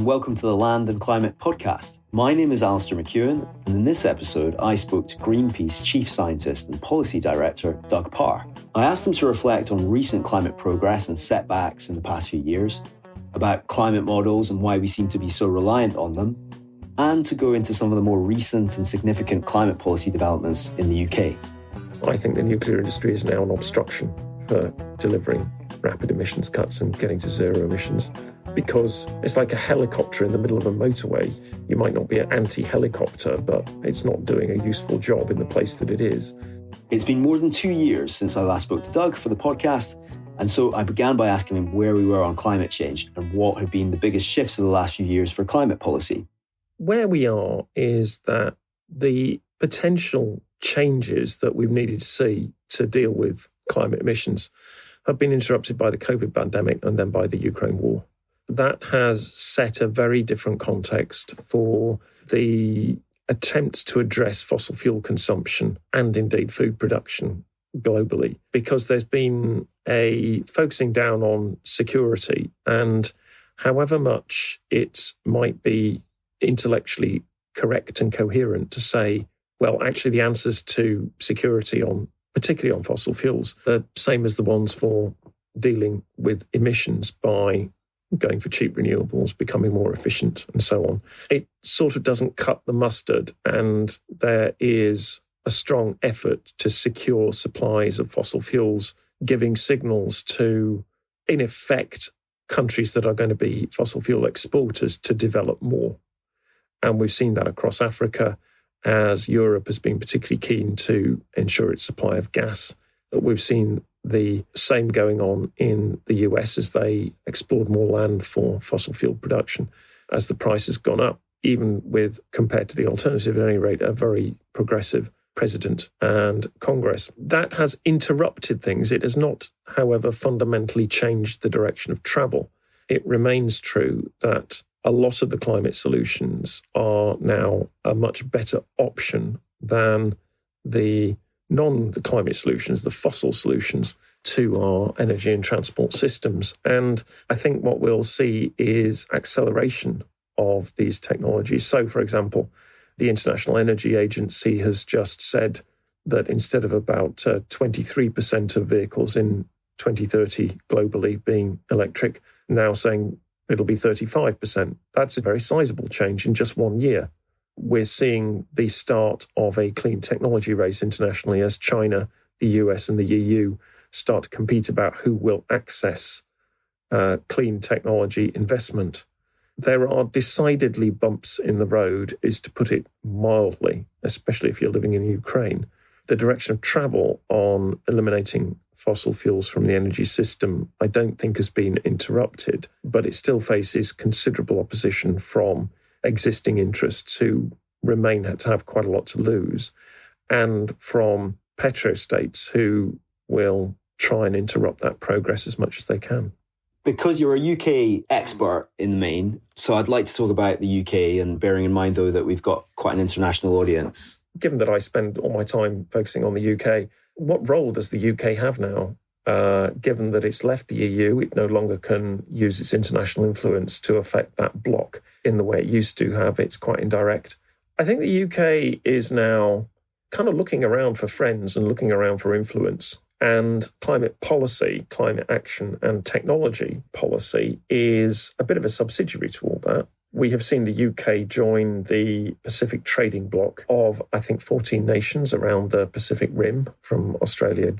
and welcome to the Land and Climate podcast. My name is Alasdair and in this episode I spoke to Greenpeace Chief Scientist and Policy Director Doug Parr. I asked him to reflect on recent climate progress and setbacks in the past few years, about climate models and why we seem to be so reliant on them, and to go into some of the more recent and significant climate policy developments in the UK. I think the nuclear industry is now an obstruction for delivering rapid emissions cuts and getting to zero emissions, because it's like a helicopter in the middle of a motorway. You might not be an anti-helicopter, but it's not doing a useful job in the place that it is. It's been more than 2 years since I last spoke to Doug for the podcast, and so I began by asking him where we were on climate change and what had been the biggest shifts of the last few years for climate policy. Where we are is that the potential changes that we've needed to see to deal with climate emissions have been interrupted by the COVID pandemic and then by the Ukraine war. That has set a very different context for the attempts to address fossil fuel consumption and indeed food production globally, because there's been a focusing down on security, and however much it might be intellectually correct and coherent to say, well, actually the answers to security particularly on fossil fuels, the same as the ones for dealing with emissions by going for cheap renewables, becoming more efficient and so on. It sort of doesn't cut the mustard, and there is a strong effort to secure supplies of fossil fuels, giving signals to, in effect, countries that are going to be fossil fuel exporters to develop more. And we've seen that across Africa, as Europe has been particularly keen to ensure its supply of gas. We've seen the same going on in the US as they explored more land for fossil fuel production. As the price has gone up, even with, compared to the alternative, at any rate, a very progressive president and Congress. That has interrupted things. It has not, however, fundamentally changed the direction of travel. It remains true that a lot of the climate solutions are now a much better option than the non-climate solutions, the fossil solutions to our energy and transport systems. And I think what we'll see is acceleration of these technologies. So, for example, the International Energy Agency has just said that instead of about 23% of vehicles in 2030 globally being electric, now saying it'll be 35%. That's a very sizable change in just 1 year. We're seeing the start of a clean technology race internationally as China, the US and the EU start to compete about who will access clean technology investment. There are decidedly bumps in the road, is to put it mildly, especially if you're living in Ukraine. The direction of travel on eliminating fossil fuels from the energy system, I don't think has been interrupted, but it still faces considerable opposition from existing interests who remain to have quite a lot to lose, and from petrostates who will try and interrupt that progress as much as they can. Because you're a UK expert in the main, so I'd like to talk about the UK, and bearing in mind, though, that we've got quite an international audience. Given that I spend all my time focusing on the UK, what role does the UK have now? Given that it's left the EU, it no longer can use its international influence to affect that bloc in the way it used to have. It's quite indirect. I think the UK is now kind of looking around for friends and looking around for influence. And climate policy, climate action and technology policy is a bit of a subsidiary to all that. We have seen the UK join the Pacific trading bloc of, I think, 14 nations around the Pacific Rim, from Australia,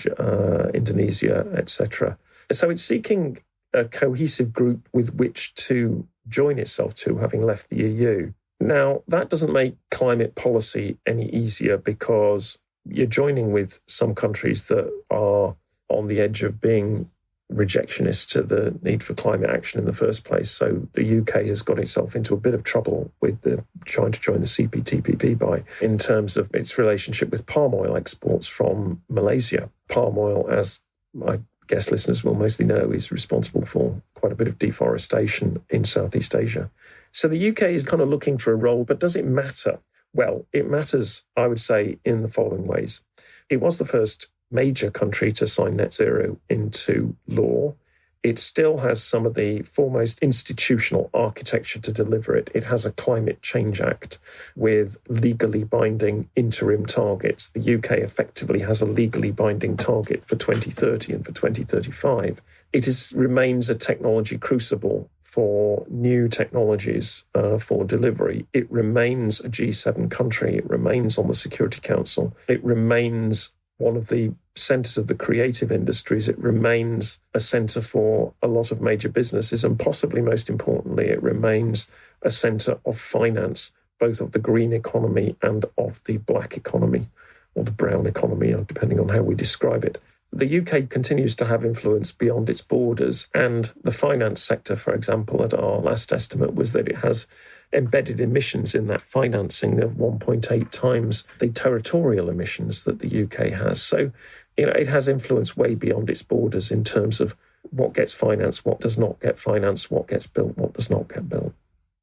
Indonesia, etc. So it's seeking a cohesive group with which to join itself to, having left the EU. Now, that doesn't make climate policy any easier, because you're joining with some countries that are on the edge of being rejectionist to the need for climate action in the first place. So the UK has got itself into a bit of trouble with trying to join the CPTPP in terms of its relationship with palm oil exports from Malaysia. Palm oil, as I guess listeners will mostly know, is responsible for quite a bit of deforestation in Southeast Asia. So the UK is kind of looking for a role, but does it matter? Well, it matters, I would say, in the following ways. It was the first major country to sign net zero into law. It still has some of the foremost institutional architecture to deliver it. It has a Climate Change Act with legally binding interim targets. The UK effectively has a legally binding target for 2030 and for 2035. It remains a technology crucible for new technologies for delivery. It remains a G7 country. It remains on the Security Council. It remains one of the centres of the creative industries. It remains a centre for a lot of major businesses, and possibly most importantly, it remains a centre of finance, both of the green economy and of the black economy, or the brown economy, depending on how we describe it. The UK continues to have influence beyond its borders, and the finance sector, for example, at our last estimate was that it has embedded emissions in that financing of 1.8 times the territorial emissions that the UK has. So, it has influence way beyond its borders in terms of what gets financed, what does not get financed, what gets built, what does not get built.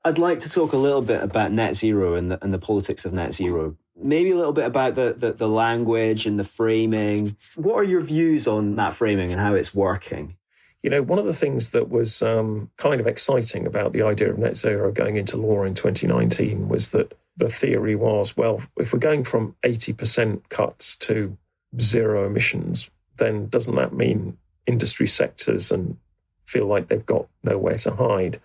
I'd like to talk a little bit about net zero and the politics of net zero. Maybe a little bit about the language and the framing. What are your views on that framing and how it's working? One of the things that was kind of exciting about the idea of net zero going into law in 2019 was that the theory was, well, if we're going from 80% cuts to zero emissions, then doesn't that mean industry sectors and feel like they've got nowhere to hide?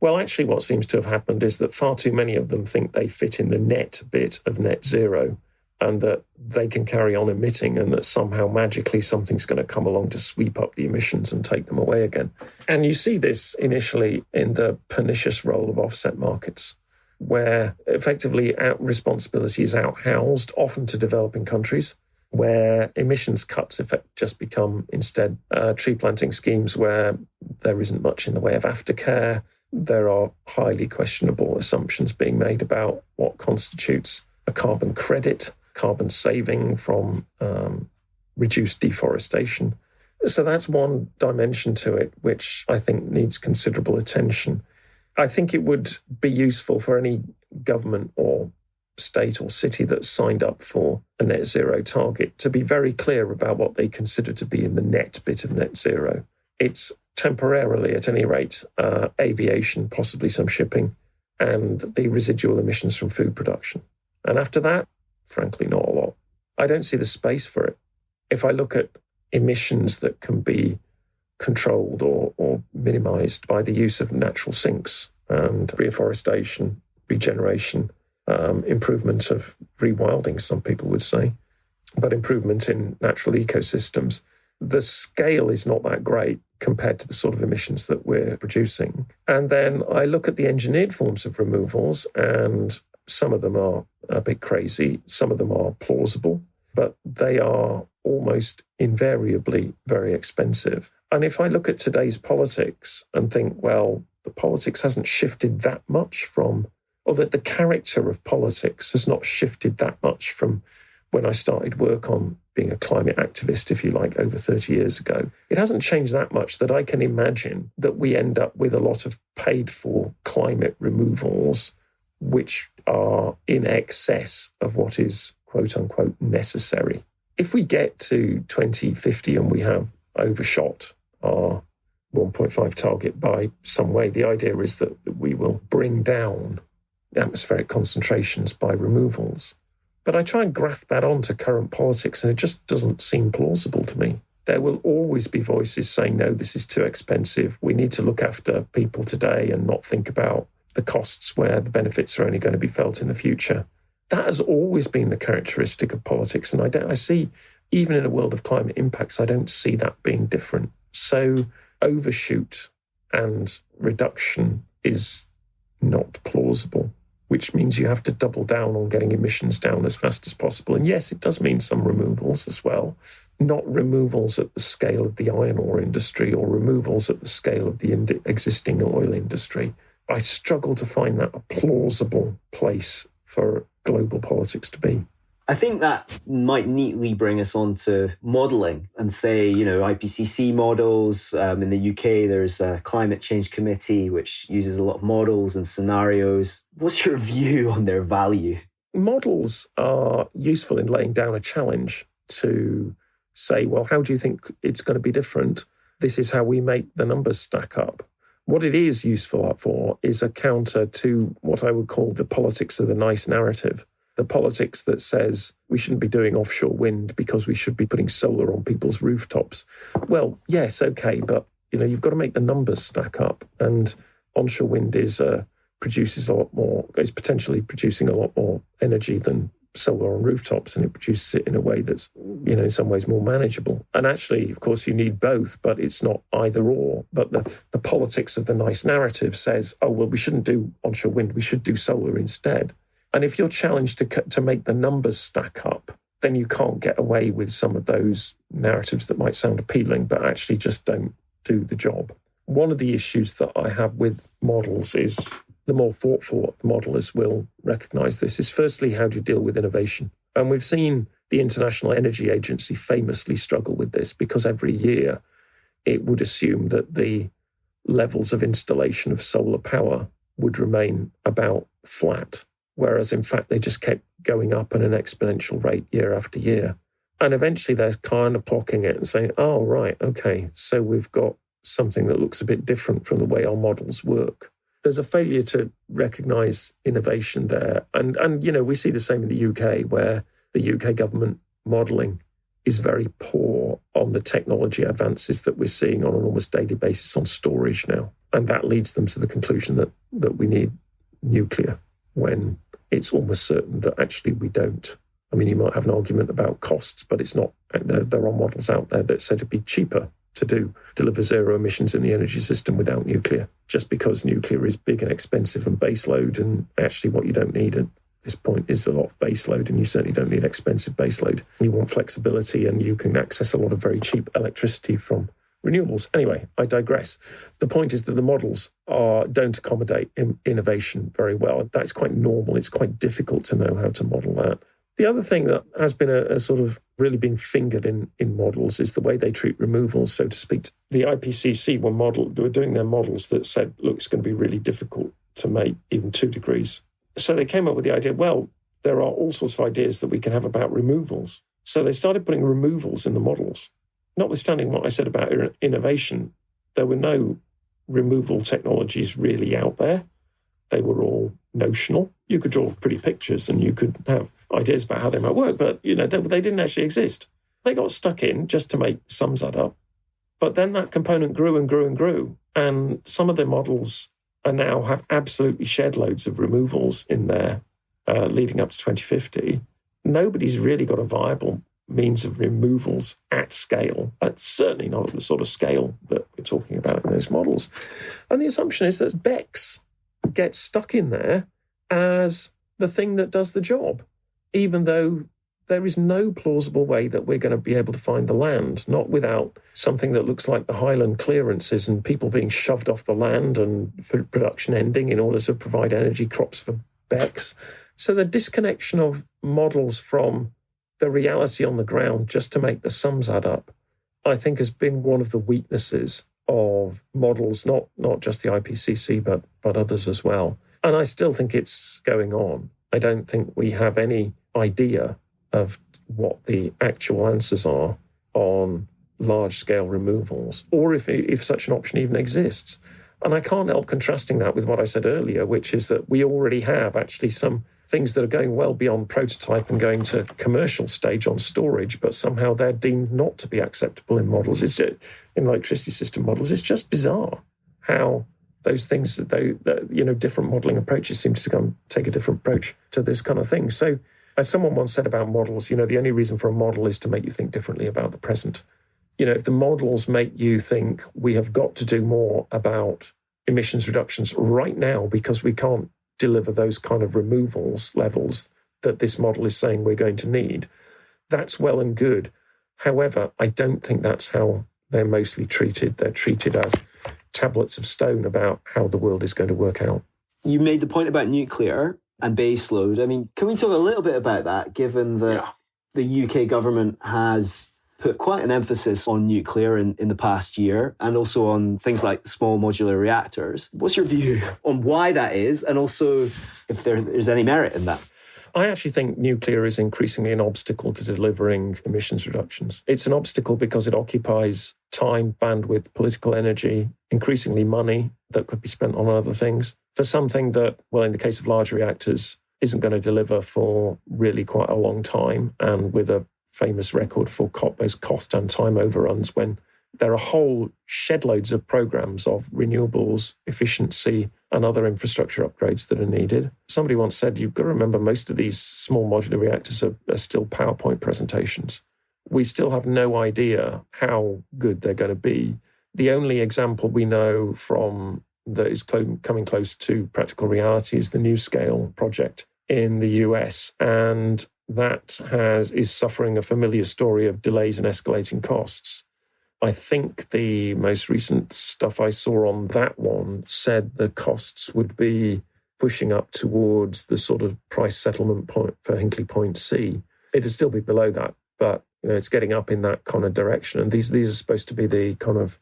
Well, actually, what seems to have happened is that far too many of them think they fit in the net bit of net zero and that they can carry on emitting and that somehow magically something's going to come along to sweep up the emissions and take them away again. And you see this initially in the pernicious role of offset markets, where effectively responsibility is outhoused, often to developing countries, where emissions cuts just become instead tree planting schemes where there isn't much in the way of aftercare. There are highly questionable assumptions being made about what constitutes a carbon credit, carbon saving from reduced deforestation. So that's one dimension to it, which I think needs considerable attention. I think it would be useful for any government or state or city that's signed up for a net zero target to be very clear about what they consider to be in the net bit of net zero. It's temporarily, at any rate, aviation, possibly some shipping, and the residual emissions from food production. And after that, frankly, not a lot. I don't see the space for it. If I look at emissions that can be controlled or minimised by the use of natural sinks and reforestation, regeneration, improvement of rewilding, some people would say, but improvement in natural ecosystems, the scale is not that great compared to the sort of emissions that we're producing. And then I look at the engineered forms of removals, and some of them are a bit crazy, some of them are plausible, but they are almost invariably very expensive. And if I look at today's politics and think, well, the politics hasn't shifted that much from, or that the character of politics has not shifted that much from when I started work on being a climate activist, if you like, over 30 years ago. It hasn't changed that much that I can imagine that we end up with a lot of paid for climate removals, which are in excess of what is, quote unquote, necessary. If we get to 2050 and we have overshot our 1.5 target by some way, the idea is that we will bring down atmospheric concentrations by removals. But I try and graft that onto current politics, and it just doesn't seem plausible to me. There will always be voices saying, no, this is too expensive. We need to look after people today and not think about the costs where the benefits are only going to be felt in the future. That has always been the characteristic of politics. And I see, even in a world of climate impacts, I don't see that being different. So overshoot and reduction is not plausible, which means you have to double down on getting emissions down as fast as possible. And yes, it does mean some removals as well, not removals at the scale of the iron ore industry or removals at the scale of the existing oil industry. I struggle to find that a plausible place for global politics to be. I think that might neatly bring us on to modelling and say, IPCC models. In the UK, there's a climate change committee, which uses a lot of models and scenarios. What's your view on their value? Models are useful in laying down a challenge to say, well, how do you think it's going to be different? this is how we make the numbers stack up. What it is useful for is a counter to what I would call the politics of the nice narrative. The politics that says we shouldn't be doing offshore wind because we should be putting solar on people's rooftops. Well, yes, okay, but you've got to make the numbers stack up. And onshore wind is potentially producing a lot more energy than solar on rooftops, and it produces it in a way that's, in some ways more manageable. And actually, of course, you need both, but it's not either or. But the politics of the nice narrative says, oh, well, we shouldn't do onshore wind, we should do solar instead. And if you're challenged to make the numbers stack up, then you can't get away with some of those narratives that might sound appealing, but actually just don't do the job. One of the issues that I have with models is, the more thoughtful modelers will recognise this, is firstly, how do you deal with innovation? And we've seen the International Energy Agency famously struggle with this, because every year it would assume that the levels of installation of solar power would remain about flat, whereas in fact they just kept going up at an exponential rate year after year. And eventually they're kind of clocking it and saying, oh, right, okay, so we've got something that looks a bit different from the way our models work. There's a failure to recognise innovation there. And we see the same in the UK, where the UK government modelling is very poor on the technology advances that we're seeing on an almost daily basis on storage now. And that leads them to the conclusion that we need nuclear, when it's almost certain that actually we don't. I mean, you might have an argument about costs, but it's not. There are models out there that said it'd be cheaper to deliver zero emissions in the energy system without nuclear, just because nuclear is big and expensive and baseload, and actually what you don't need at this point is a lot of baseload, and you certainly don't need expensive baseload. You want flexibility, and you can access a lot of very cheap electricity from renewables. Anyway, I digress. The point is that the models don't accommodate innovation very well. That's quite normal. It's quite difficult to know how to model that. The other thing that has been a sort of really been fingered in models is the way they treat removals, so to speak. The IPCC were doing their models that said, look, it's going to be really difficult to make even 2 degrees. So they came up with the idea, well, there are all sorts of ideas that we can have about removals. So they started putting removals in the models. Notwithstanding what I said about innovation, there were no removal technologies really out there. They were all notional. You could draw pretty pictures and you could have ideas about how they might work, but they didn't actually exist. They got stuck in just to make sums add up. But then that component grew and grew and grew. And some of the models now have absolutely shed loads of removals in there leading up to 2050. Nobody's really got a viable means of removals at scale. That's certainly not at the sort of scale that we're talking about in those models. And the assumption is that BECCS gets stuck in there as the thing that does the job, even though there is no plausible way that we're going to be able to find the land, not without something that looks like the Highland clearances and people being shoved off the land and food production ending in order to provide energy crops for BECCS. So the disconnection of models from the reality on the ground just to make the sums add up, I think has been one of the weaknesses of models, not just the IPCC, but others as well. And I still think it's going on. I don't think we have any idea of what the actual answers are on large-scale removals, or if such an option even exists. And I can't help contrasting that with what I said earlier, which is that we already have actually some things that are going well beyond prototype and going to commercial stage on storage, but somehow they're deemed not to be acceptable in models. It's in electricity system models. It's just bizarre how those things, different modelling approaches seem to take a different approach to this kind of thing. So as someone once said about models, the only reason for a model is to make you think differently about the present. If the models make you think we have got to do more about emissions reductions right now because we can't deliver those kind of removals levels that this model is saying we're going to need, that's well and good. However, I don't think that's how they're mostly treated. They're treated as tablets of stone about how the world is going to work out. You made the point about nuclear and baseload. I mean, can we talk a little bit about that, given that the UK government has put quite an emphasis on nuclear in the past year, and also on things like small modular reactors? What's your view on why that is, and also if there's any merit in that? I actually think nuclear is increasingly an obstacle to delivering emissions reductions. It's an obstacle because it occupies time, bandwidth, political energy, increasingly money that could be spent on other things for something that, well, in the case of large reactors, isn't going to deliver for really quite a long time, and with a famous record for those cost and time overruns when there are whole shed loads of programs of renewables, efficiency, and other infrastructure upgrades that are needed. Somebody once said, you've got to remember most of these small modular reactors are still PowerPoint presentations. We still have no idea how good they're going to be. The only example we know from that is coming close to practical reality is the NuScale project in the US, and that is suffering a familiar story of delays and escalating costs. I think the most recent stuff I saw on that one said the costs would be pushing up towards the sort of price settlement point for Hinkley Point C. It'd still be below that, but it's getting up in that kind of direction. And these are supposed to be the kind of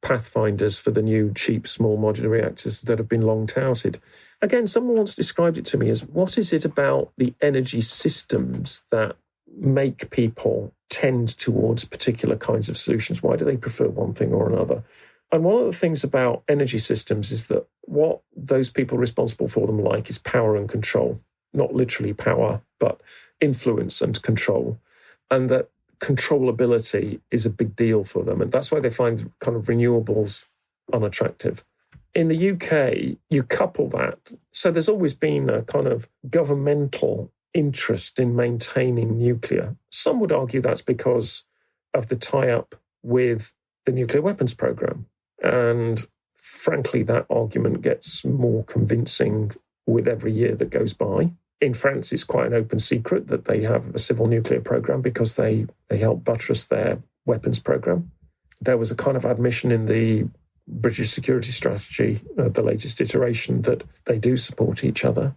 pathfinders for the new cheap small modular reactors that have been long touted. Again, someone once described it to me as, what is it about the energy systems that make people tend towards particular kinds of solutions? Why do they prefer one thing or another? And one of the things about energy systems is that what those people responsible for them like is power and control. Not literally power, but influence and control. And that controllability is a big deal for them. And that's why they find kind of renewables unattractive. In the UK, you couple that. So there's always been a kind of governmental interest in maintaining nuclear. Some would argue that's because of the tie-up with the nuclear weapons program. And frankly, that argument gets more convincing with every year that goes by. In France, it's quite an open secret that they have a civil nuclear program because they help buttress their weapons program. There was a kind of admission in the British security strategy, the latest iteration, that they do support each other.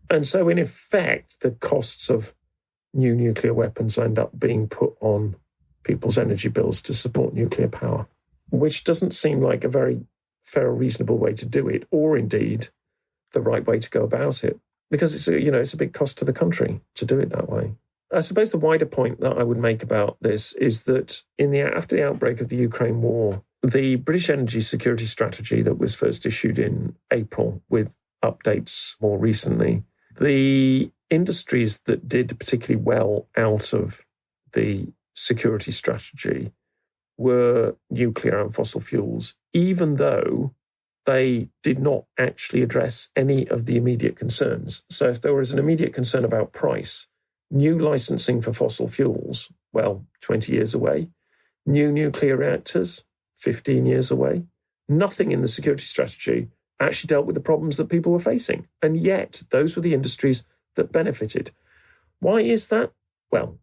And so, in effect, the costs of new nuclear weapons end up being put on people's energy bills to support nuclear power, which doesn't seem like a very fair or reasonable way to do it, or indeed the right way to go about it, because it's a big cost to the country to do it that way. I suppose the wider point that I would make about this is that after the outbreak of the Ukraine war, the British energy security strategy that was first issued in April with updates more recently, the industries that did particularly well out of the security strategy were nuclear and fossil fuels, even though they did not actually address any of the immediate concerns. So if there was an immediate concern about price, new licensing for fossil fuels, 20 years away. New nuclear reactors, 15 years away. Nothing in the security strategy actually dealt with the problems that people were facing. And yet, those were the industries that benefited. Why is that? Well,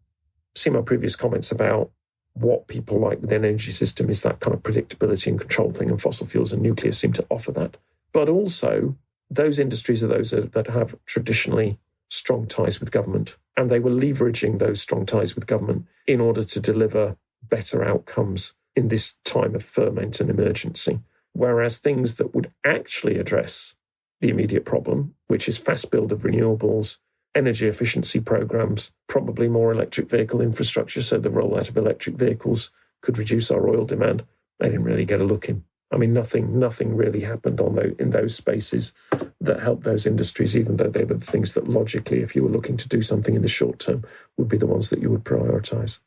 see my previous comments about what people like with an energy system is that kind of predictability and control thing, and fossil fuels and nuclear seem to offer that. But also, those industries are those that have traditionally strong ties with government, and they were leveraging those strong ties with government in order to deliver better outcomes in this time of ferment and emergency. Whereas things that would actually address the immediate problem, which is fast build of renewables, energy efficiency programs, probably more electric vehicle infrastructure, so the rollout of electric vehicles could reduce our oil demand, they didn't really get a look in. I mean, nothing really happened in those spaces that helped those industries, even though they were the things that logically, if you were looking to do something in the short term, would be the ones that you would prioritise.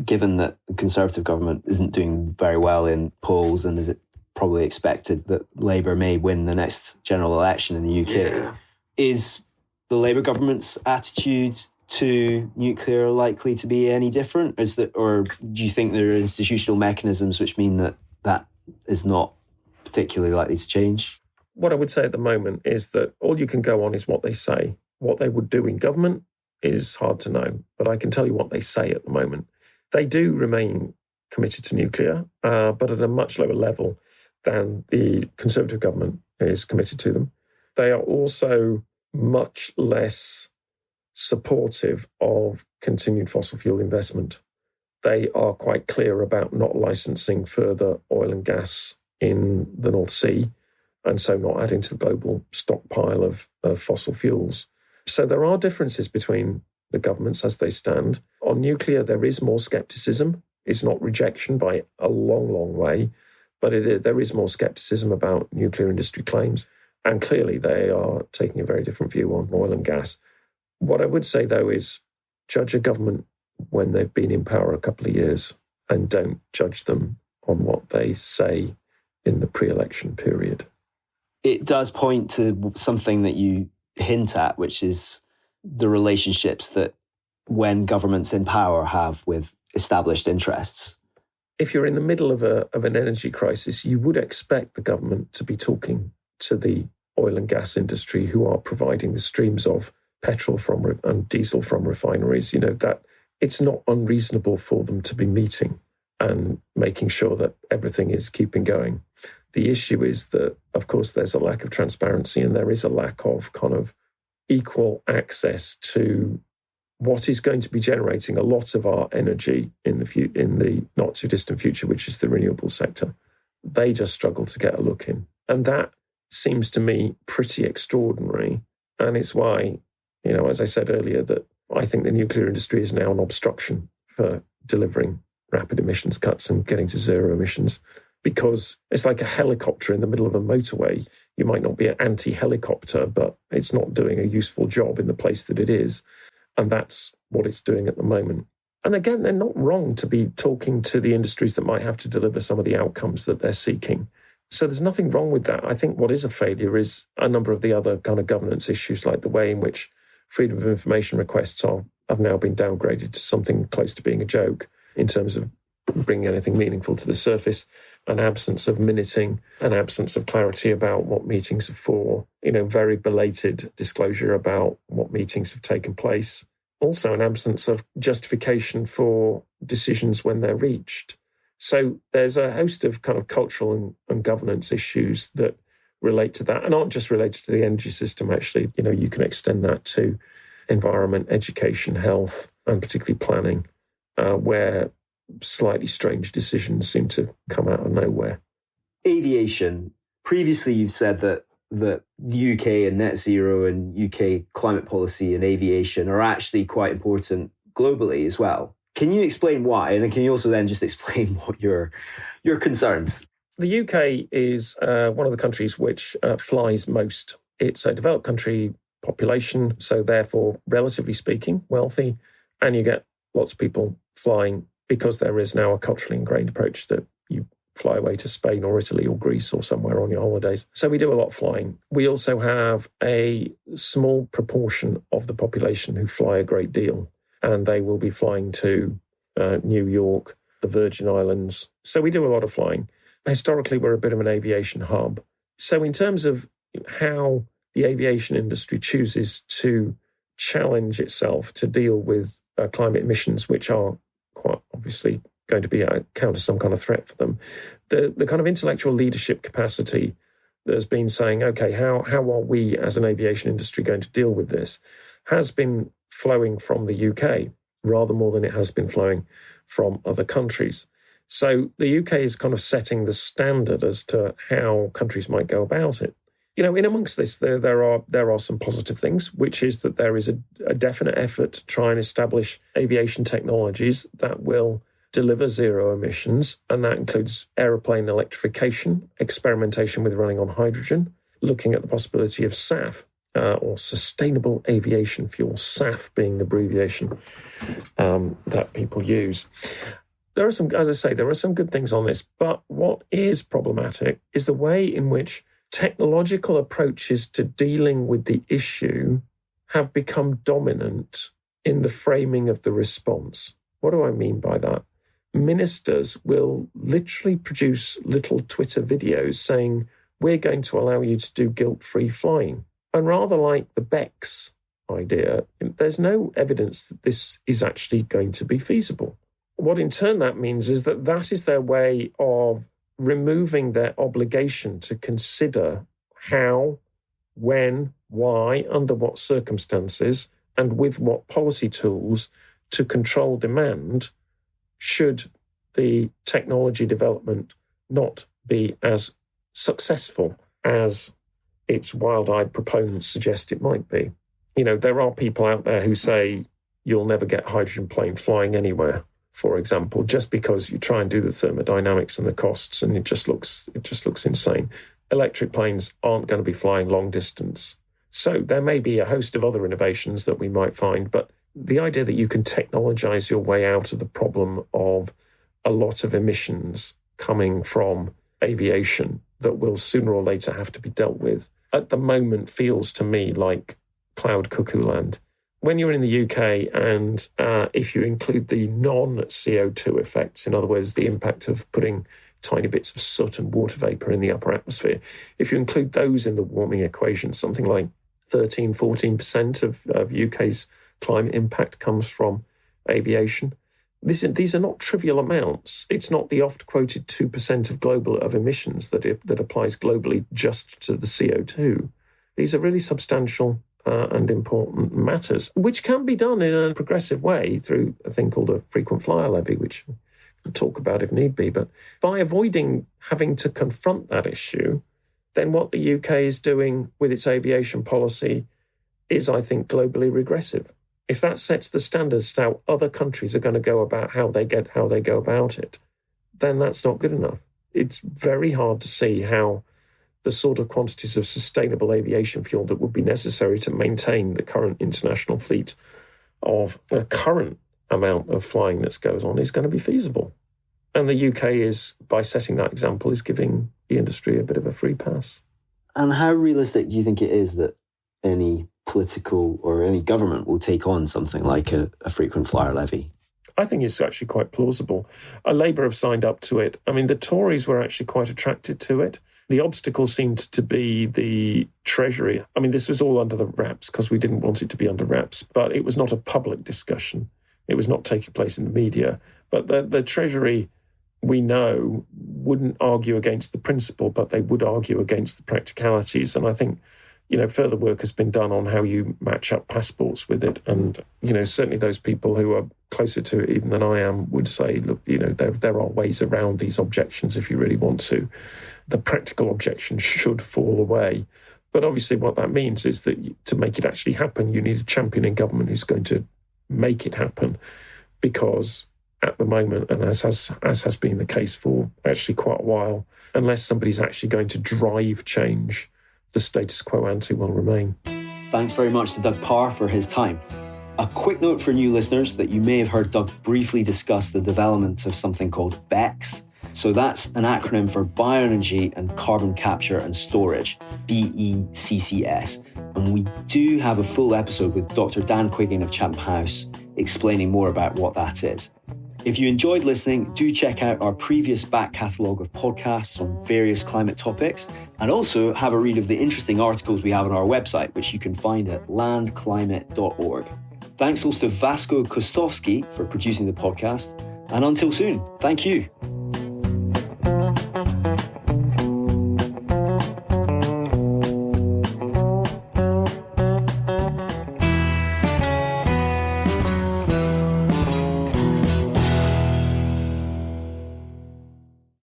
Given that the Conservative government isn't doing very well in polls, and is it probably expected that Labour may win the next general election in the UK, is the Labour government's attitude to nuclear likely to be any different? Or do you think there are institutional mechanisms which mean that is not particularly likely to change? What I would say at the moment is that all you can go on is what they say. What they would do in government is hard to know, but I can tell you what they say at the moment. They do remain committed to nuclear, but at a much lower level than the Conservative government is committed to them. They are also much less supportive of continued fossil fuel investment. They are quite clear about not licensing further oil and gas in the North Sea, and so not adding to the global stockpile of fossil fuels. So there are differences between the governments as they stand. On nuclear, there is more scepticism. It's not rejection by a long, long way, but there is more scepticism about nuclear industry claims. And clearly they are taking a very different view on oil and gas. What I would say, though, is judge a government when they've been in power a couple of years and don't judge them on what they say in the pre-election period. It does point to something that you hint at, which is the relationships that when governments in power have with established interests. If you're in the middle of an energy crisis, you would expect the government to be talking to the oil and gas industry who are providing the streams of petrol and diesel from refineries. That it's not unreasonable for them to be meeting and making sure that everything is keeping going. The issue is that, of course, there's a lack of transparency and there is a lack of kind of equal access to what is going to be generating a lot of our energy in the not too distant future, which is the renewable sector. They just struggle to get a look in. And that seems to me pretty extraordinary. And it's why, as I said earlier, that I think the nuclear industry is now an obstruction for delivering rapid emissions cuts and getting to zero emissions, because it's like a helicopter in the middle of a motorway. You might not be an anti-helicopter, but it's not doing a useful job in the place that it is. And that's what it's doing at the moment. And again, they're not wrong to be talking to the industries that might have to deliver some of the outcomes that they're seeking. So there's nothing wrong with that. I think what is a failure is a number of the other kind of governance issues, like the way in which freedom of information requests have now been downgraded to something close to being a joke in terms of bringing anything meaningful to the surface, an absence of minuting, an absence of clarity about what meetings are for, very belated disclosure about what meetings have taken place. Also an absence of justification for decisions when they're reached. So there's a host of kind of cultural and governance issues that relate to that and aren't just related to the energy system, actually. You can extend that to environment, education, health, and particularly planning, where slightly strange decisions seem to come out of nowhere. Aviation. Previously, you've said that the UK and net zero and UK climate policy and aviation are actually quite important globally as well. Can you explain why? And can you also then just explain what your concerns? The UK is one of the countries which flies most. It's a developed country population, so therefore, relatively speaking, wealthy, and you get lots of people flying because there is now a culturally ingrained approach that you fly away to Spain or Italy or Greece or somewhere on your holidays. So we do a lot of flying. We also have a small proportion of the population who fly a great deal, and they will be flying to New York, the Virgin Islands. So we do a lot of flying. Historically, we're a bit of an aviation hub. So in terms of how the aviation industry chooses to challenge itself to deal with climate emissions, which are quite obviously going to be count as some kind of threat for them, the kind of intellectual leadership capacity that has been saying, okay, how are we as an aviation industry going to deal with this, has been flowing from the UK rather more than it has been flowing from other countries. So the UK is kind of setting the standard as to how countries might go about it. In amongst this, there are some positive things, which is that there is a definite effort to try and establish aviation technologies that will deliver zero emissions, and that includes aeroplane electrification, experimentation with running on hydrogen, looking at the possibility of SAF, or Sustainable Aviation Fuel, SAF being the abbreviation that people use. There are some, as I say, there are some good things on this, but what is problematic is the way in which technological approaches to dealing with the issue have become dominant in the framing of the response. What do I mean by that? Ministers will literally produce little Twitter videos saying, we're going to allow you to do guilt-free flying. And rather like the BECS idea, there's no evidence that this is actually going to be feasible. What in turn that means is that is their way of removing their obligation to consider how, when, why, under what circumstances, and with what policy tools to control demand should the technology development not be as successful as its wild-eyed proponents suggest it might be. There are people out there who say you'll never get hydrogen plane flying anywhere. for example, just because you try and do the thermodynamics and the costs, and it just looks insane. Electric planes aren't going to be flying long distance. So there may be a host of other innovations that we might find, but the idea that you can technologize your way out of the problem of a lot of emissions coming from aviation that will sooner or later have to be dealt with, at the moment feels to me like cloud cuckoo land. When you're in the UK and if you include the non-CO2 effects, in other words, the impact of putting tiny bits of soot and water vapour in the upper atmosphere, if you include those in the warming equation, something like 13-14% of UK's climate impact comes from aviation. These are not trivial amounts. It's not the oft-quoted 2% of emissions that applies globally just to the CO2. These are really substantial and important matters, which can be done in a progressive way through a thing called a frequent flyer levy, which we'll talk about if need be. But by avoiding having to confront that issue, then what the UK is doing with its aviation policy is, I think, globally regressive. If that sets the standards to how other countries are going to go about how they go about it, then that's not good enough. It's very hard to see how the sort of quantities of sustainable aviation fuel that would be necessary to maintain the current international fleet of the current amount of flying that goes on is going to be feasible. And the UK is, by setting that example, is giving the industry a bit of a free pass. And how realistic do you think it is that any political or any government will take on something like a frequent flyer levy? I think it's actually quite plausible. Labour have signed up to it. I mean, the Tories were actually quite attracted to it. The obstacle seemed to be the Treasury. I mean, this was all under the wraps because we didn't want it to be under wraps, but it was not a public discussion. It was not taking place in the media. But the Treasury, we know, wouldn't argue against the principle, but they would argue against the practicalities. And I think, further work has been done on how you match up passports with it. And, certainly those people who are closer to it even than I am would say, look, there are ways around these objections if you really want to. The practical objection should fall away. But obviously what that means is that to make it actually happen, you need a champion in government who's going to make it happen. Because at the moment, and as has been the case for actually quite a while, unless somebody's actually going to drive change, the status quo ante will remain. Thanks very much to Doug Parr for his time. A quick note for new listeners that you may have heard Doug briefly discuss the development of something called BECCS. So that's an acronym for Bioenergy and Carbon Capture and Storage, BECCS. And we do have a full episode with Dr. Dan Quiggin of Chatham House explaining more about what that is. If you enjoyed listening, do check out our previous back catalogue of podcasts on various climate topics, and also have a read of the interesting articles we have on our website, which you can find at landclimate.org. Thanks also to Vasko Kostovski for producing the podcast, and until soon, thank you.